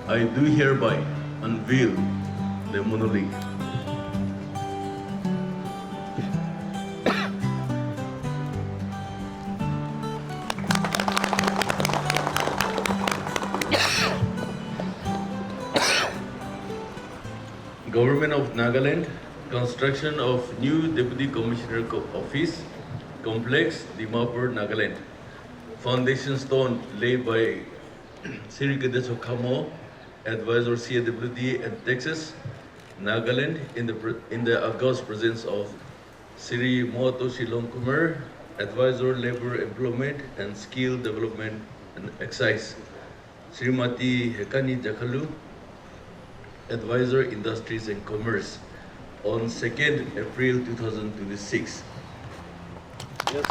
I do hereby unveil the monolith. Government of Nagaland, construction of new Deputy Commissioner Office, Complex, Dimapur, Nagaland. Foundation stone laid by Sri Kudecho Khamo, Advisor CAWD at Texas, Nagaland, in the august presence of Sri Moto Shilong Kumar, Advisor Labor Employment and Skill Development and Excise, Srimati Hekani Jakalu, Advisor Industries and Commerce, on 2nd April 2026. Yes.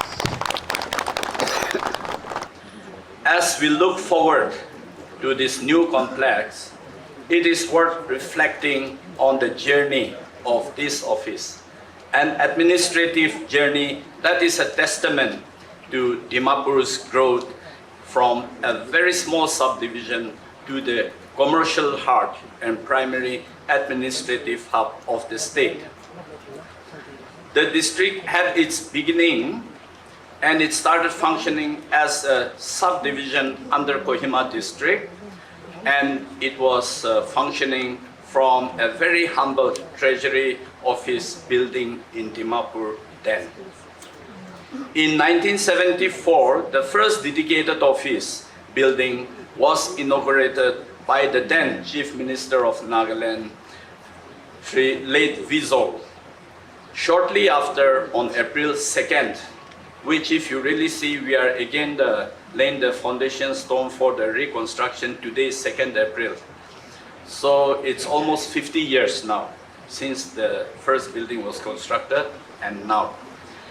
As we look forward to this new complex, it is worth reflecting on the journey of this office, an administrative journey that is a testament to Dimapur's growth from a very small subdivision to the commercial heart and primary administrative hub of the state. The district had its beginning and it started functioning as a subdivision under Kohima district, and it was functioning from a very humble treasury office building in Dimapur then. In 1974, the first dedicated office building was inaugurated by the then Chief Minister of Nagaland, Sri late Vizo. Shortly after, on April 2nd, which if you really see, we are again laying the foundation stone for the reconstruction today, 2nd April. So it's almost 50 years now since the first building was constructed and now.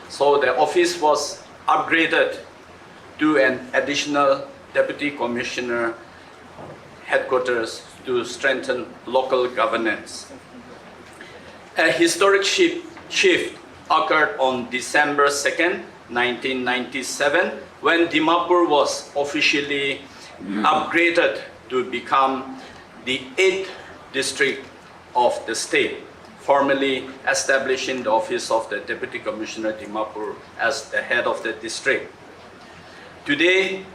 So the office was upgraded to an additional Deputy Commissioner headquarters to strengthen local governance. A historic shift occurred on December 2nd, 1997, when Dimapur was officially upgraded to become the 8th district of the state, formally establishing the office of the Deputy Commissioner Dimapur as the head of the district. Today,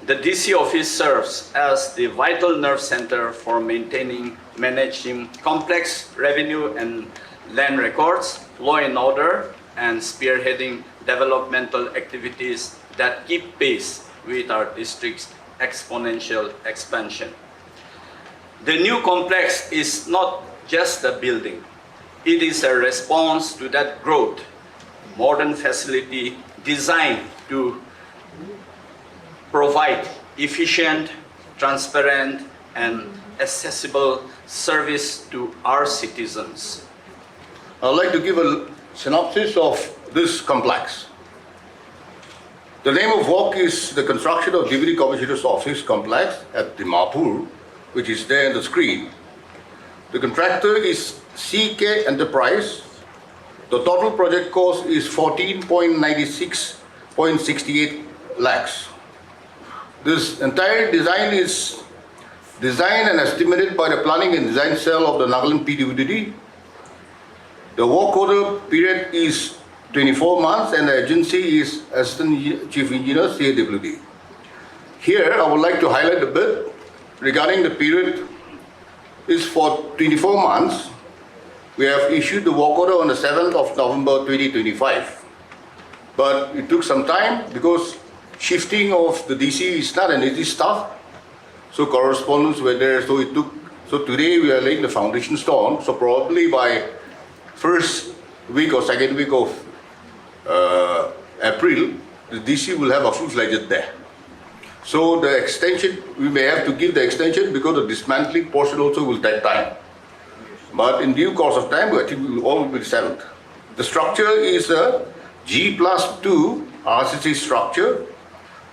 the DC office serves as the vital nerve center for maintaining, managing complex revenue and land records, law and order, and spearheading developmental activities that keep pace with our district's exponential expansion. The new complex is not just a building. It is a response to that growth, modern facility designed to provide efficient, transparent, and accessible service to our citizens. I'd like to give a synopsis of this complex. The name of work is the construction of Deputy Commissioner's Office complex at Dimapur, which is there on the screen. The contractor is CK Enterprise. The total project cost is 14.96.68 lakhs. This entire design is designed and estimated by the Planning and Design Cell of the Nagaland PWD. The work order period is 24 months and the agency is Assistant Chief Engineer CAWD. Here, I would like to highlight a bit regarding the period is for 24 months. We have issued the work order on the 7th of November 2025. But it took some time because shifting of the DC is not an easy stuff. So correspondence were there, so today we are laying the foundation stone. So probably by first week or second week of April, the DC will have a full-fledged there. So the extension, we may have to give the extension because the dismantling portion also will take time. But in due course of time, I think we will all be settled. The structure is a G+2 RCC structure.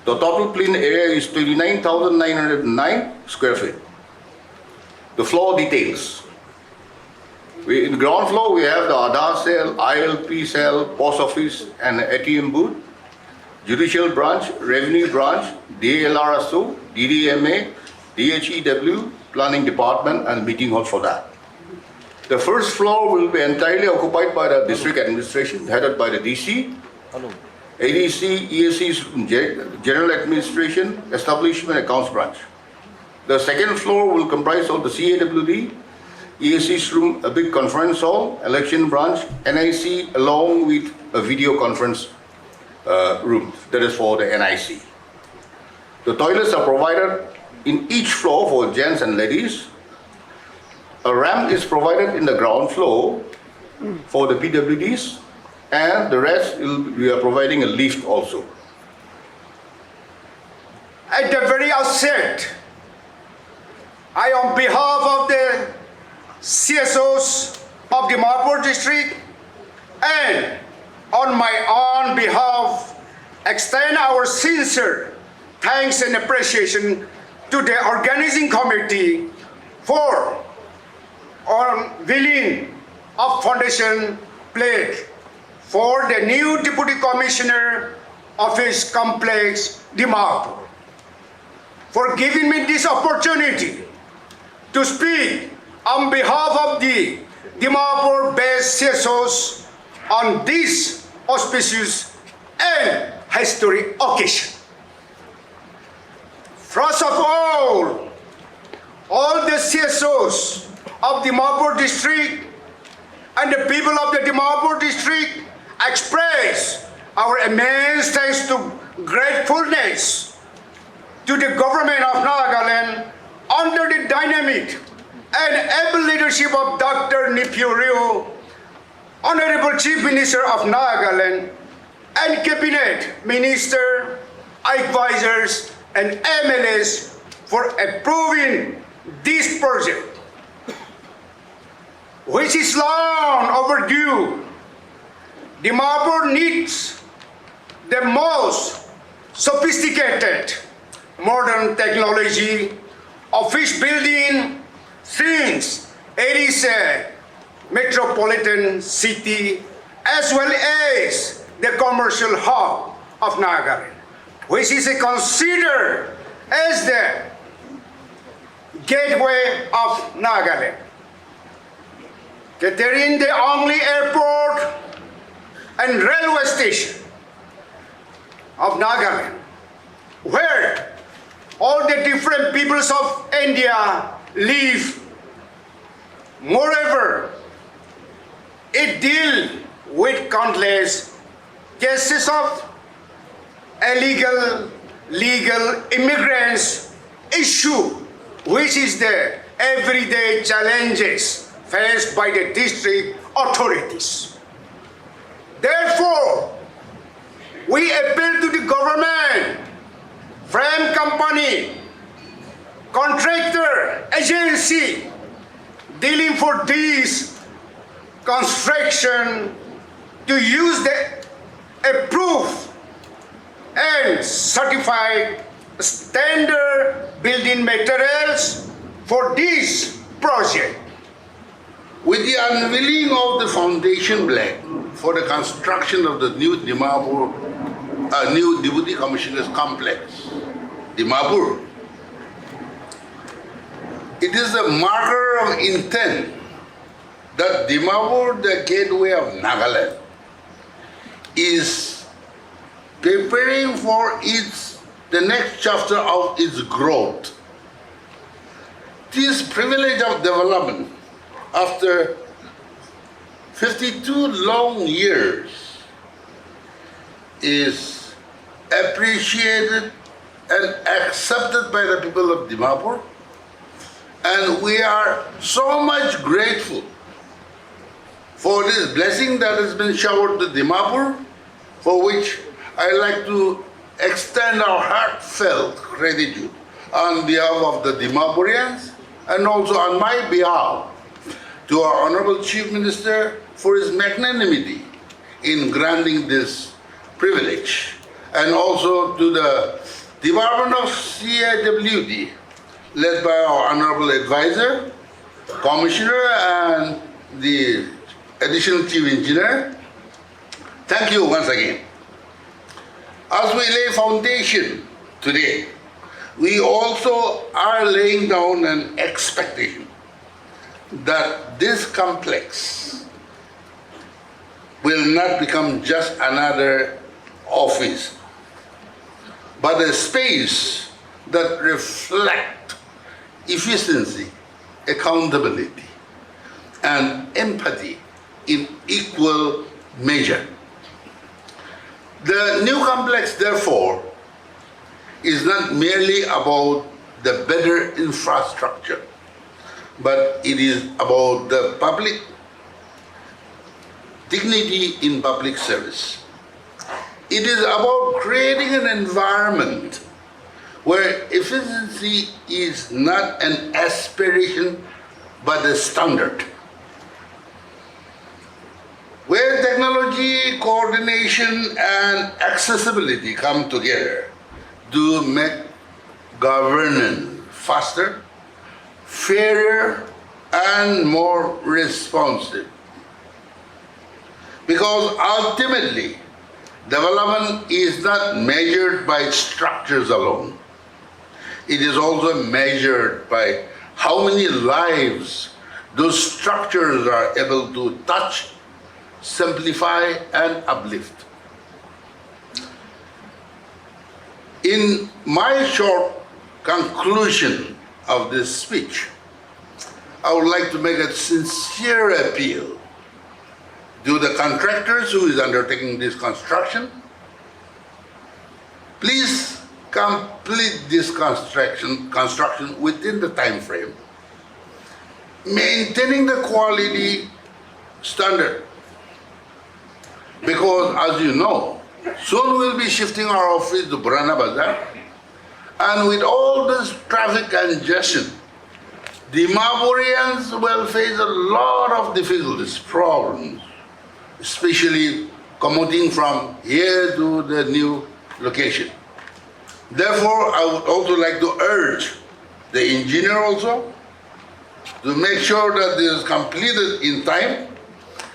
The total clean area is 29,909 square feet. The floor details. In the ground floor, we have the Aadhaar cell, ILP cell, post office, and ATM booth, judicial branch, revenue branch, DLRSO, DDMA, DHEW, Planning Department, and meeting hall for that. The first floor will be entirely occupied by the district administration, headed by the DC, ADC, ESC's General Administration, Establishment Accounts Branch. The second floor will comprise of the CAWD, ESC's room, a big conference hall, election branch, NIC, along with a video conference room, that is for the NIC. The toilets are provided in each floor for gents and ladies. A ramp is provided in the ground floor for the PWDs, and the rest we are providing a lift also. At the very outset, I, on behalf of the CSOs of Dimapur district and on my own behalf, extend our sincere thanks and appreciation to the organizing committee for unveiling of foundation plate for the new Deputy Commissioner Office Complex, Dimapur, for giving me this opportunity to speak on behalf of the Dimapur-based CSOs on this auspicious and historic occasion. First of all the CSOs of Dimapur district and the people of the Dimapur district express our immense thanks to gratefulness to the government of Nagaland under the dynamic and able leadership of Dr. Nipureo, Honorable Chief Minister of Nagaland, and Cabinet Minister, advisors, and MLAs for approving this project, which is long overdue. Dimapur needs the most sophisticated modern technology office building since it is a metropolitan city, as well as the commercial hub of Nagaland, which is considered as the gateway of Nagaland, catering the only airport and railway station of Nagaland, where all the different peoples of India live. Moreover, it deals with countless cases of illegal, legal immigrants issue, which is the everyday challenges faced by the district authorities. Therefore, we appeal to the government, frame company, contractor, agency dealing for this construction to use the approved and certified standard building materials for this project. With the unveiling of the foundation black for the construction of the new Dimapur, new Deputy Commissioner's Complex, Dimapur, it is a marker of intent that Dimapur, the gateway of Nagaland, is preparing for the next chapter of its growth. This privilege of development, after 52 long years, is appreciated and accepted by the people of Dimapur, and we are so much grateful for this blessing that has been showered to Dimapur, for which I like to extend our heartfelt gratitude on behalf of the Dimapurians and also on my behalf to our Honorable Chief Minister for his magnanimity in granting this privilege, and also to the Department of CAWD, led by our Honorable Advisor, Commissioner, and the Additional Chief Engineer. Thank you once again. As we lay foundation today, we also are laying down an expectation that this complex will not become just another office, but a space that reflects efficiency, accountability, and empathy in equal measure. The new complex, therefore, is not merely about the better infrastructure, but it is about the public dignity in public service. It is about creating an environment where efficiency is not an aspiration but a standard. Where technology, coordination, and accessibility come together to make governance faster, fairer, and more responsive. Because ultimately, development is not measured by structures alone. It is also measured by how many lives those structures are able to touch, simplify, and uplift. In my short conclusion of this speech, I would like to make a sincere appeal to the contractors who is undertaking this construction. Please complete this construction within the time frame, maintaining the quality standard. Because as you know, soon we'll be shifting our office to Purana Bazaar, and with all this traffic congestion, Dimapurians will face a lot of difficulties, problems, especially commuting from here to the new location. Therefore, I would also like to urge the engineer also to make sure that this is completed in time.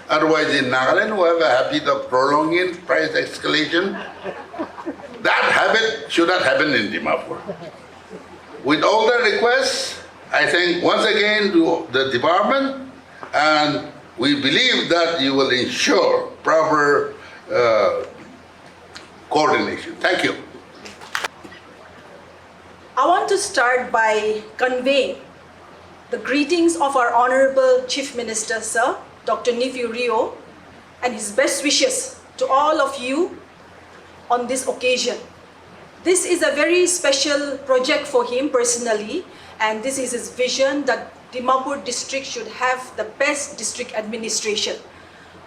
Otherwise, in Nagaland, we have a habit of prolonging price escalation. That habit should not happen in Dimapur. With all the requests, I thank once again to the department, and we believe that you will ensure proper coordination. Thank you. I want to start by conveying the greetings of our Honorable Chief Minister, Sir, Dr. Neefu Rio, and his best wishes to all of you on this occasion. This is a very special project for him personally, and this is his vision that Dimapur district should have the best district administration.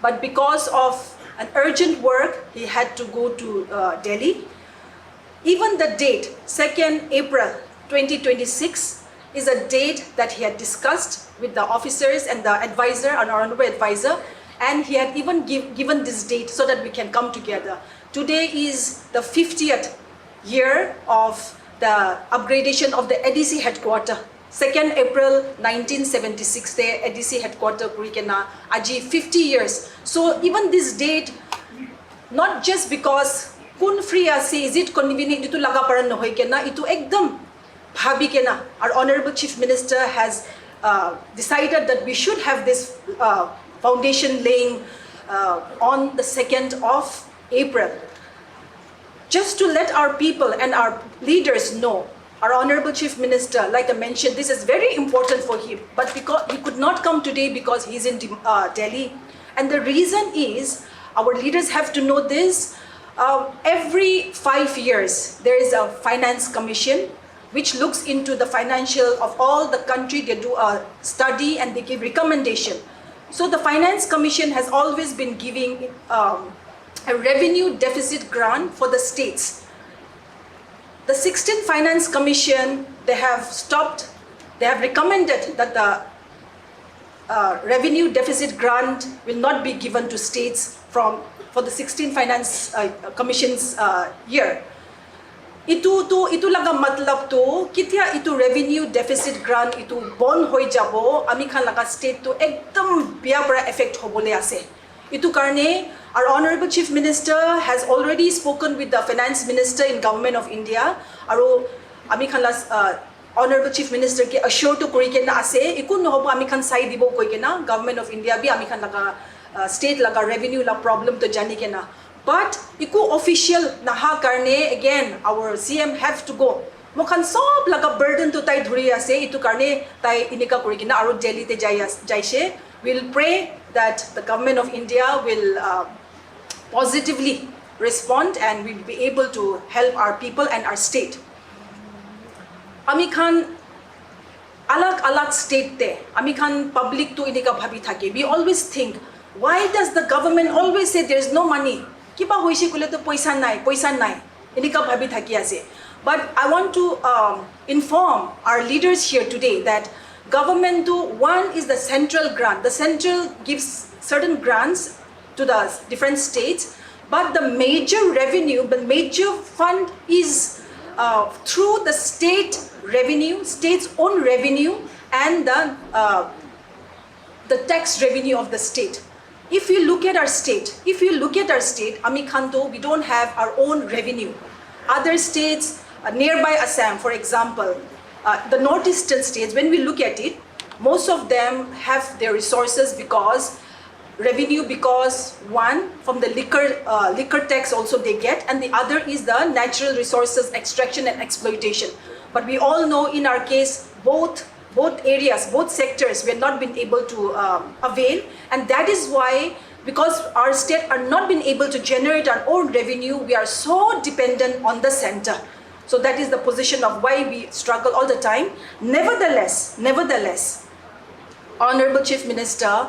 But because of an urgent work, he had to go to Delhi. Even the date, 2nd April 2026, is a date that he had discussed with the officers and the advisor, an honorable advisor, and he had even given this date so that we can come together. Today is the 50th year of the upgradation of the ADC headquarter. 2nd April 1976, the ADC headquarter kurikena aji 50 years. So even this date, not just because kun free ase, is it convenient itu laga paran nohoy kena, itu ekdam bhabi kena. Our Honorable Chief Minister has decided that we should have this foundation laying on the 2nd of April. Just to let our people and our leaders know, our Honorable Chief Minister, like I mentioned, this is very important for him, but because he could not come today because he's in Delhi. And the reason is, our leaders have to know this, every 5 years, there is a finance commission which looks into the financial of all the country. They do a study and they give recommendation. So the finance commission has always been giving a revenue deficit grant for the states. The 16th Finance Commission, they have recommended that the revenue deficit grant will not be given to states for the 16th Finance Commission's year. Itu laga matlab to kitya itu revenue deficit grant itu bon hoi jabo ami khan laga state to ekdam biya para effect hobole ase. Itu karne our Honorable Chief Minister has already spoken with the Finance Minister in Government of India. Aru ami khan la honorable chief minister ke assure to kuri ke na ase ikun no hobo ami khan sai dibo koi ke na government of India bi ami khan laga state laga revenue la problem to jani ke na but iku official na ha karne again our CM have to go mokhan sob laga burden to tai dhuri ase itu karne tai inika kuri ke na aru Delhi te jaise we'll pray that the government of India will positively respond and we'll be able to help our people and our state. Ami khan alag state te ami khan public to inika bhabi thake we always think why does the government always say there is no money kiba hoise kole to paisa nai inika bhabi thaki ase but I want to inform our leaders here today that government to one is the central grant the central gives certain grants to the different states but the major revenue the major fund is through the state revenue, state's own revenue and the tax revenue of the state. If you look at our state, Ami Khanto, we don't have our own revenue. Other states, nearby Assam, for example, the northeastern states, when we look at it, most of them have their resources because one from the liquor tax also they get and the other is the natural resources extraction and exploitation but we all know in our case both areas both sectors we have not been able to avail and that is why because our state are not been able to generate our own revenue we are so dependent on the center so that is the position of why we struggle all the time nevertheless honorable chief minister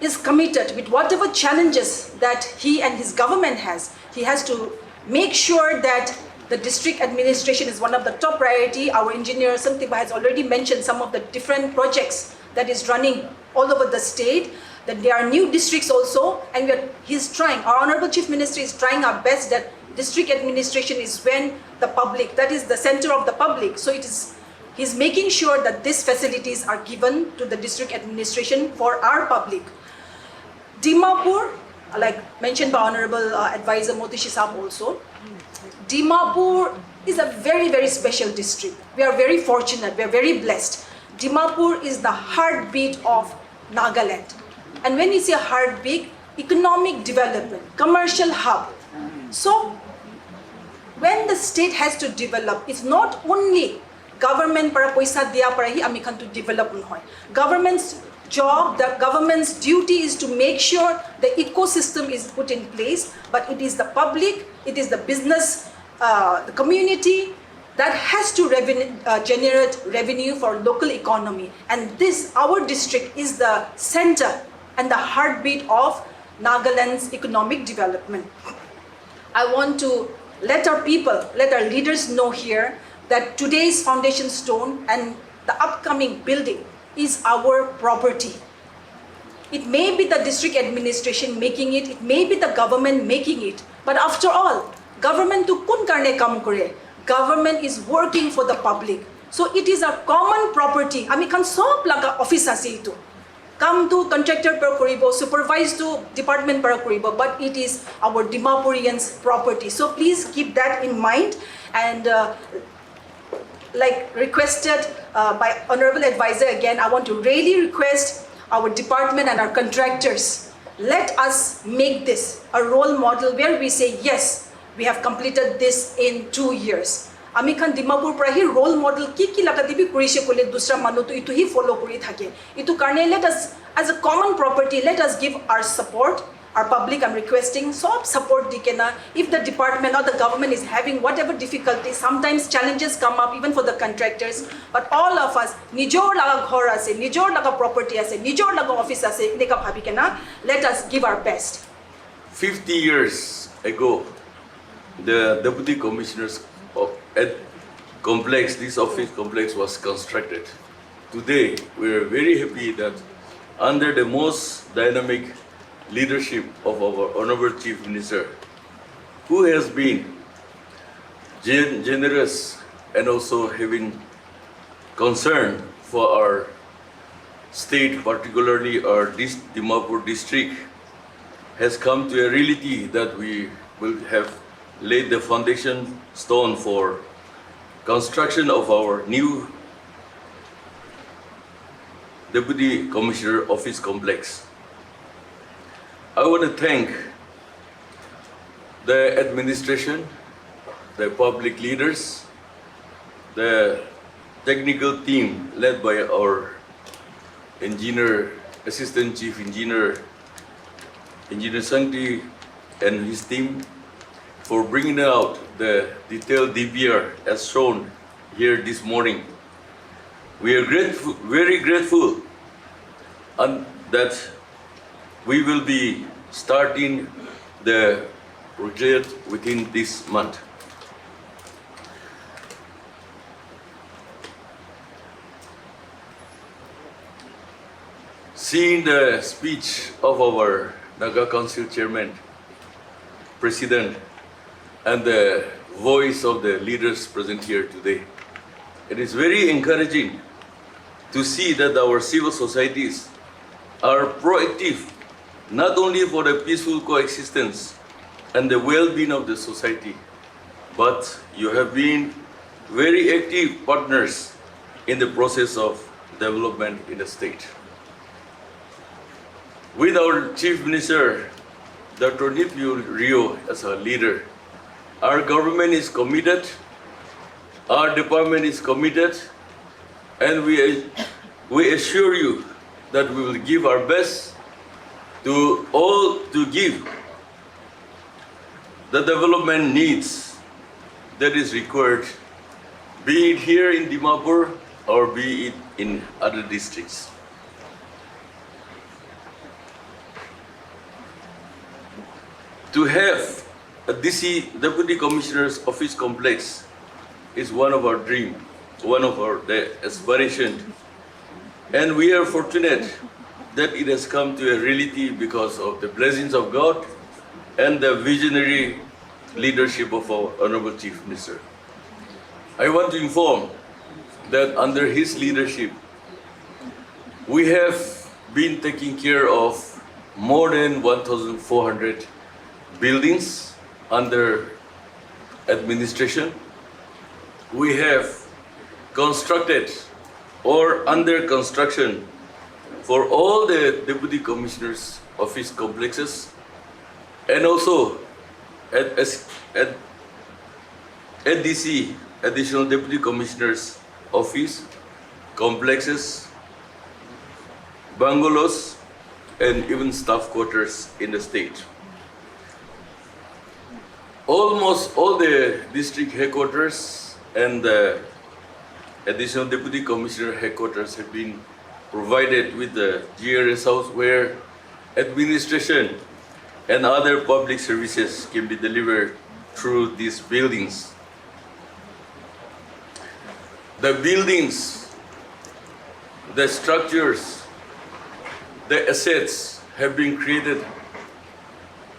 is committed with whatever challenges that he and his government has. He has to make sure that the district administration is one of the top priority. Our engineer Samtiba has already mentioned some of the different projects that is running all over the state. That there are new districts also, and he's trying. Our honorable chief minister is trying our best that district administration is when the public, that is the center of the public. So he's making sure that these facilities are given to the district administration for our public. Dimapur, like mentioned by Honorable Advisor Motishi Saab also, Dimapur is a very, very special district. We are very fortunate, we are very blessed. Dimapur is the heartbeat of Nagaland. And when you say heartbeat, economic development, commercial hub. So, when the state has to develop, it's not only government para paisa diya para hi ami khan to develop hoy. Government's job, the government's duty is to make sure the ecosystem is put in place, but it is the public, it is the business, the community that has to generate revenue for local economy. And this, our district is the center and the heartbeat of Nagaland's economic development. I want to let our people, let our leaders know here that today's foundation stone and the upcoming building is our property. It may be the district administration making it, it may be the government making it, but after all, government to kun karne kam kore. Government is working for the public. So it is a common property. Ami kan sob laga office ase ito. Come to contractor para koribo, supervise to department para koribo, but it is our Dimapurians' property. So please keep that in mind and like requested by Honorable Advisor again, I want to really request our department and our contractors, let us make this a role model where we say, yes, we have completed this in 2 years. Ami khan Dimapur pra hi role model ki laga dibi kurise kole dusra manu to itu hi follow kuri thake. Itu karne let us as a common property, let us give our support. Our public, I'm requesting, so support dikena. If the department or the government is having whatever difficulties, sometimes challenges come up even for the contractors. But all of us, nijor laga ghor ase, nijor laga property ase, nijor laga office ase, ineka bhabi kena. Let us give our best. 50 years ago, the Deputy Commissioner's complex, this office complex was constructed. Today, we are very happy that under the most dynamic leadership of our Honorable Chief Minister, who has been generous and also having concern for our state, particularly our Dimapur district, has come to a reality that we will have laid the foundation stone for construction of our new Deputy Commissioner Office Complex. I want to thank the administration, the public leaders, the technical team led by our engineer, Assistant Chief Engineer, Engineer Sankti and his team for bringing out the detailed DPR as shown here this morning. We are grateful, very grateful, and that we will be starting the project within this month. Seeing the speech of our Naga Council Chairman, President, and the voice of the leaders present here today, it is very encouraging to see that our civil societies are proactive, not only for the peaceful coexistence and the well-being of the society, but you have been very active partners in the process of development in the state. With our Chief Minister, Dr. Nifyu Rio, as our leader, our government is committed, our department is committed, and we assure you that we will give our best to give the development needs that is required, be it here in Dimapur or be it in other districts. To have a DC Deputy Commissioner's Office Complex is one of our dreams, one of the aspirations. And we are fortunate that it has come to a reality because of the blessings of God and the visionary leadership of our Honorable Chief Minister. I want to inform that under his leadership, we have been taking care of more than 1,400 buildings under administration. We have constructed or under construction for all the Deputy Commissioners' Office complexes, and also at DC, Additional Deputy Commissioners' Office complexes, bungalows, and even staff quarters in the state. Almost all the district headquarters and the Additional Deputy Commissioner headquarters have been provided with the GRS house where administration and other public services can be delivered through these buildings. The buildings, the structures, the assets have been created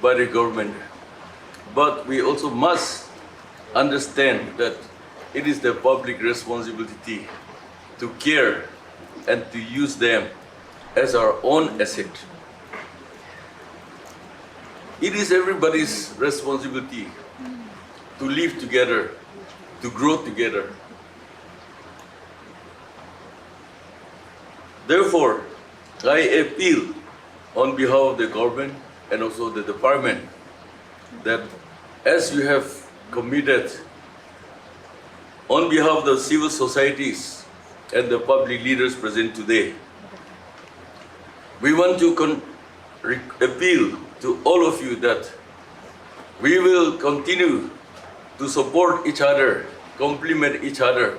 by the government. But we also must understand that it is the public responsibility to care and to use them as our own asset. It is everybody's responsibility to live together, to grow together. Therefore, I appeal on behalf of the government and also the department that as you have committed on behalf of the civil societies and the public leaders present today, we want to appeal to all of you that we will continue to support each other, complement each other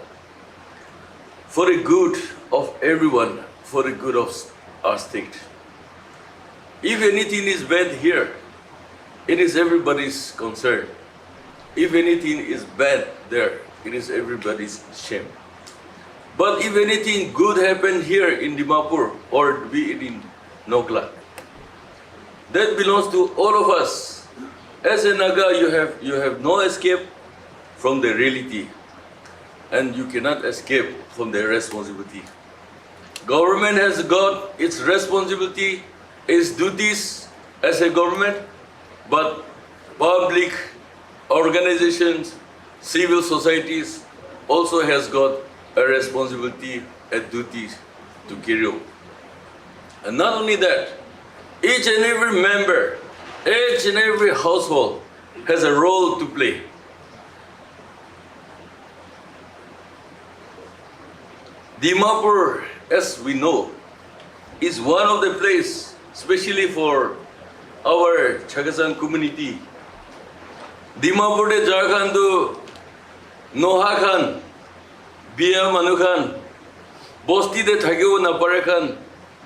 for the good of everyone, for the good of our state. If anything is bad here, it is everybody's concern. If anything is bad there, it is everybody's shame. But if anything good happened here in Dimapur or be it in Nagaland, that belongs to all of us. As a Naga, you have no escape from the reality, and you cannot escape from the responsibility. Government has got its responsibility, its duties as a government, but public organizations, civil societies also has got a responsibility, a duty to carry out. And not only that, each and every member, each and every household has a role to play. Dimapur, as we know, is one of the places, especially for our Chagasan community. Dimapur de Jharkhandu, Noha Khan, Bia Manu Khan, Bosti de Thagyo Napare Khan,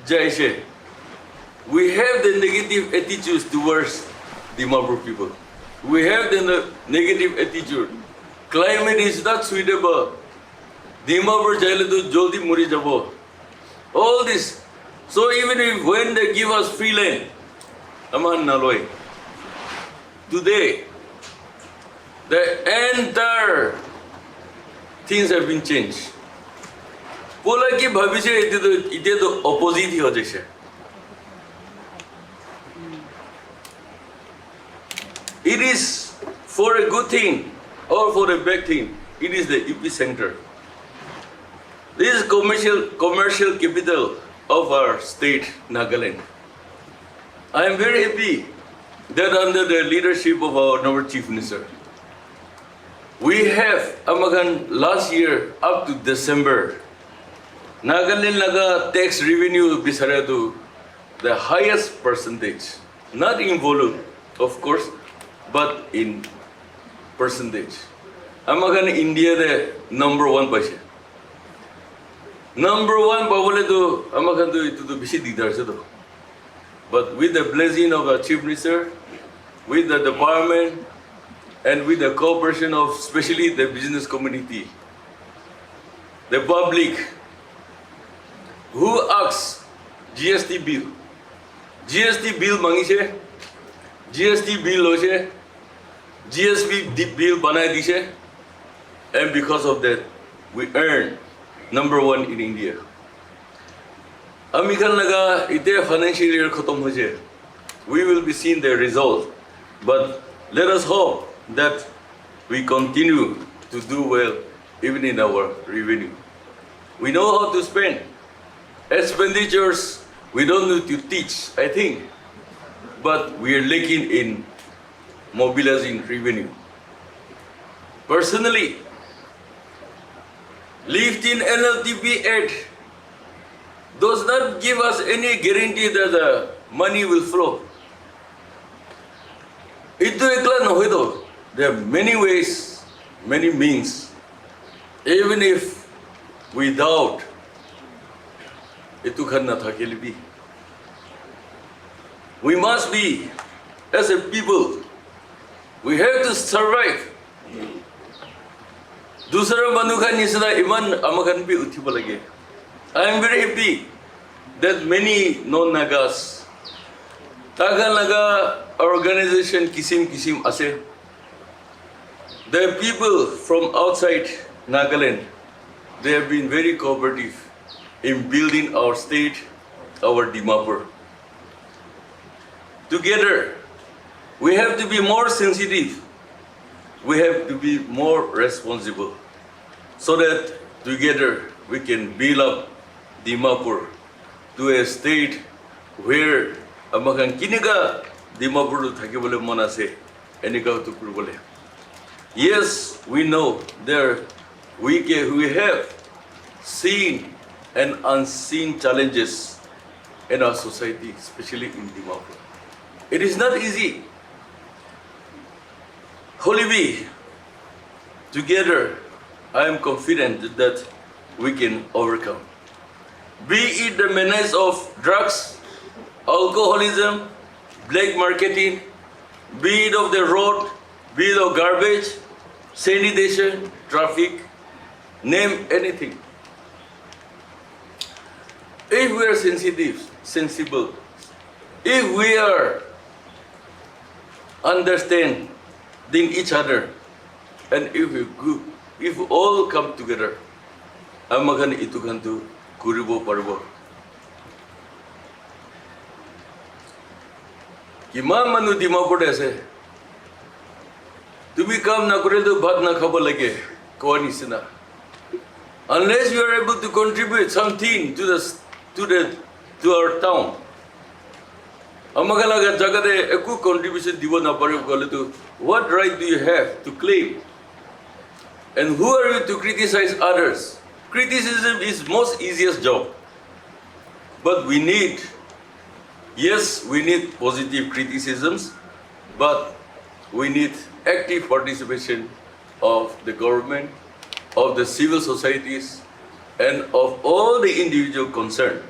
Jaishe. We have the negative attitudes towards Dimapur people. We have the negative attitude. Climate is not suitable. Dimapur Jailadu Joldi Muri Jabo. All this. So even if when they give us free land, Aman Naloi, today, the entire things have been changed. Pola ki bhavishe ite to opposite hi ho jaise. It is for a good thing or for a bad thing. It is the epicenter. This is commercial capital of our state, Nagaland. I am very happy that under the leadership of our noble Chief Minister, we have, Amagan, last year up to December, Nagaland Naga tax revenue bisaradu the highest percentage, not in volume, of course, but in percentage. Amagan India the number 1 paise. Number 1 babole to Amagan to itu to bisi digdar se to. But with the blessing of our Chief Minister, with the department, and with the cooperation of especially the business community, the public, who asks GST bill? GST bill mangishe, GST bill loche, GST bill banai dishe, and because of that, we earn number 1 in India. Amikan laga ite financial year khatam ho jaye. We will be seeing the result, but let us hope that we continue to do well even in our revenue. We know how to spend. Expenditures, we don't need to teach, I think, but we are lacking in mobilizing revenue. Personally, lifting NLTP Act does not give us any guarantee that the money will flow. Ito ekla nahoy do. There are many ways, many means. Even if we doubt, ito khan na thakeli bhi. We must be, as a people, we have to survive. Dusara manuka nisada iman amakan bhi uthiba lage. I am very happy that many non-Nagas, Taga Naga organization kisim ase. The people from outside Nagaland, they have been very cooperative in building our state, our Dimapur. Together, we have to be more sensitive. We have to be more responsible so that together we can build up Dimapur to a state where amakan kiniga Dimapur thakibole monase enika to kurbole. Yes, we know there we have seen and unseen challenges in our society, especially in Dimapur. It is not easy. Holy together, I am confident that we can overcome. Be it the menace of drugs, alcoholism, black marketing, be it of the road, be it of garbage, sanitation, traffic, name anything. If we are sensible, if we are understanding each other, and if we all come together, amakan itu kantu kuribo parbo. Kiman manu Dimapur ase. Tumi kam na kore to bhat na khabo lage. Kawani sina. Unless you are able to contribute something to our town, amagalaga jagade eku contribution dibo na pare gole to what right do you have to claim? And who are you to criticize others? Criticism is most easiest job. But we need positive criticisms, but we need active participation of the government, of the civil societies, and of all the individual concerned.